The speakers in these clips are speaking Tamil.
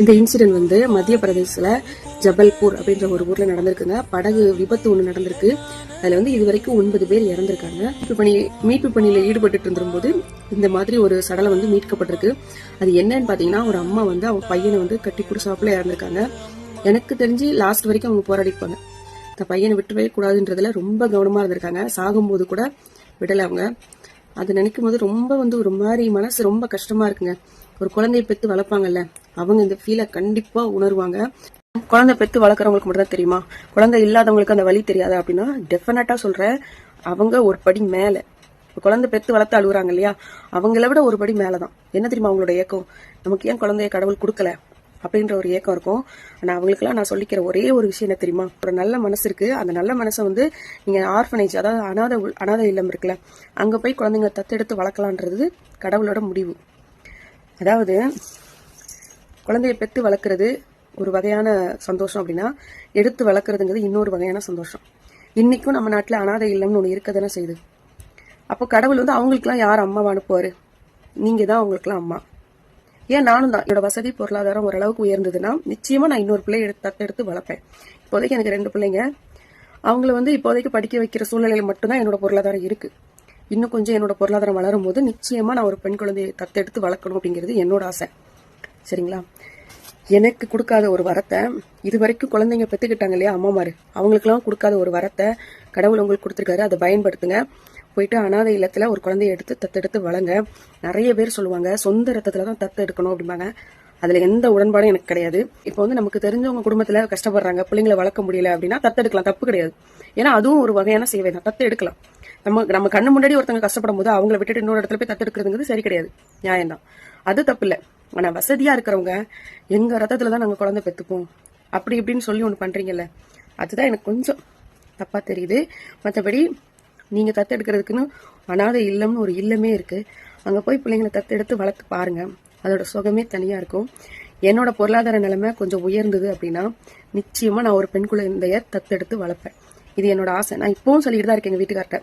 இந்த இன்சிடென்ட் வந்து மத்திய பிரதேசத்துல ஜபல்பூர் அப்படின்ற ஒரு ஊர்ல நடந்திருக்குங்க. படகு விபத்து ஒண்ணு நடந்திருக்கு. அதுல வந்து இதுவரைக்கும் 9 பேர் இறந்திருக்காங்க. மீட்பு பணியில ஈடுபட்டு இருந்திருக்கும்போது இந்த மாதிரி ஒரு சடலம் வந்து மீட்கப்பட்டிருக்கு. அது என்னன்னு பாத்தீங்கன்னா, ஒரு அம்மா வந்து அவங்க பையனை வந்து கட்டி புடிச்சாப்புல இறந்திருக்காங்க. எனக்கு தெரிஞ்சு லாஸ்ட் வரைக்கும் அவங்க போராடிப்பாங்க. இந்த பையனை விட்டுவே கூடாதுன்றதுல ரொம்ப கவனமா இருந்திருக்காங்க. சாகும்போது கூட விடல அவங்க. அது நினைக்கும் போது ரொம்ப வந்து ஒரு மாதிரி மனசு ரொம்ப கஷ்டமா இருக்குங்க. ஒரு குழந்தைய பெத்து வளர்ப்பாங்கல்ல, அவங்க இந்த ஃபீலை கண்டிப்பா உணர்வாங்க. குழந்தை பெத்து வளர்க்குறவங்களுக்கு மட்டும் தான் தெரியுமா, குழந்தை இல்லாதவங்களுக்கு அந்த வழி தெரியாது அப்படின்னா டெஃபினட்டா சொல்றேன். அவங்க ஒரு படி மேல, குழந்தை பெத்து வளர்த்து அழுகுறாங்க இல்லையா, அவங்கள விட ஒரு படி மேலதான். என்ன தெரியுமா அவங்களோட ஏக்கம், நமக்கு ஏன் குழந்தைய கடவுள் கொடுக்கல அப்படின்ற ஒரு ஏக்கம் இருக்கும். ஆனா அவங்களுக்குலாம் நான் சொல்லிக்கிற ஒரே ஒரு விஷயம் என்ன தெரியுமா, ஒரு நல்ல மனசு இருக்கு. அந்த நல்ல மனசை வந்து நீங்க ஆர்ஃபனேஜ், அதாவது அனாதை இல்லம் இருக்குல்ல, அங்க போய் குழந்தைங்க தத்தெடுத்து வளர்க்கலான்றது கடவுளோட முடிவு. அதாவது குழந்தைய பெத்து வளர்க்குறது ஒரு வகையான சந்தோஷம் அப்படின்னா, எடுத்து வளர்க்குறதுங்கிறது இன்னொரு வகையான சந்தோஷம். இன்னைக்கும் நம்ம நாட்டுல அனாதை இல்லம்னு ஒண்ணு இருக்கதானே செய்யுது. அப்போ கடவுள் வந்து அவங்களுக்குலாம் யார் அம்மாவை அனுப்புவாரு? நீங்க தான் அவங்களுக்குலாம் அம்மா. ஏன் நானும் தான், என்னோட வசதி பொருளாதாரம் ஓரளவுக்கு உயர்ந்ததுன்னா நிச்சயமா நான் இன்னொரு பிள்ளைய தத்தெடுத்து வளர்ப்பேன். இப்போதைக்கு எனக்கு 2 பிள்ளைங்க. அவங்கள வந்து இப்போதைக்கு படிக்க வைக்கிற சூழ்நிலையில மட்டும்தான் என்னோட பொருளாதாரம் இருக்கு. இன்னும் கொஞ்சம் என்னோட பொருளாதாரம் வளரும் போது நிச்சயமா நான் ஒரு பெண் குழந்தையை தத்தெடுத்து வளர்க்கணும் அப்படிங்கிறது என்னோட ஆசை. சரிங்களா? எனக்கு கொடுக்காத ஒரு வரத்தை இது வரைக்கும் குழந்தைங்க பெத்துக்கிட்டாங்க இல்லையா அம்மாமாரு, அவங்களுக்குலாம் கொடுக்காத ஒரு வரத்தை கடவுள் உங்களுக்கு கொடுத்துருக்காரு. அதை பயன்படுத்துங்க. போயிட்டு அனாதை இல்லத்துல ஒரு குழந்தைய எடுத்து தத்தெடுத்து வளங்க. நிறைய பேர் சொல்லுவாங்க சொந்த ரத்தத்துல தான் தத்து எடுக்கணும் அப்படிம்பாங்க. அதுல எந்த உடன்பாடும் எனக்கு கிடையாது. இப்போ வந்து நமக்கு தெரிஞ்சவங்க குடும்பத்துல கஷ்டப்படுறாங்க, பிள்ளைங்களை வளர்க்க முடியல அப்படின்னா தத்தெடுக்கலாம், தப்பு கிடையாது. ஏன்னா அதுவும் ஒரு வகையான சேவை தான், தத்து எடுக்கலாம். நம்ம கண்ணு முன்னாடி ஒருத்தவங்க கஷ்டப்படும் போது அவங்கள விட்டுட்டு இன்னொரு இடத்துல போய் தத்தெடுக்கிறதுங்கிறது சரி கிடையாது, நியாயம்தான். அது தப்பு இல்லை. ஆனா வசதியா இருக்கிறவங்க எங்க ரத்தத்துலதான் நாங்க குழந்தை பெத்துப்போம் அப்படி இப்படின்னு சொல்லி ஒண்ணு பண்றீங்கல்ல, அதுதான் எனக்கு கொஞ்சம் தப்பா தெரியுது. மற்றபடி நீங்க தத்தெடுக்கிறதுக்குன்னு அனாதை இல்லம்னு ஒரு இல்லமே இருக்கு. அங்க போய் பிள்ளைங்களை தத்தெடுத்து வளர்த்து பாருங்க, அதோட சுகமே தனியா இருக்கும். என்னோட பொருளாதார நிலைமை கொஞ்சம் உயர்ந்தது அப்படின்னா நிச்சயமா நான் ஒரு பெண் குழந்தைய தத்தெடுத்து வளர்ப்பேன். இது என்னோட ஆசை. நான் இப்பவும் சொல்லிட்டு தான் இருக்கேன் எங்க வீட்டுக்கார்ட்ட,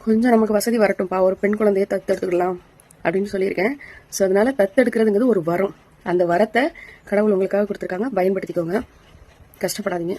கொஞ்சம் நமக்கு வசதி வரட்டும்பா, ஒரு பெண் குழந்தைய தத்தெடுத்துக்கலாம் அப்படின்னு சொல்லியிருக்கேன். ஸோ அதனால தத்தெடுக்கிறதுங்கிறது ஒரு வரம். அந்த வரத்தை கடவுள் உங்களுக்காக கொடுத்துருக்காங்க, பயன்படுத்திக்கோங்க, கஷ்டப்படாதீங்க.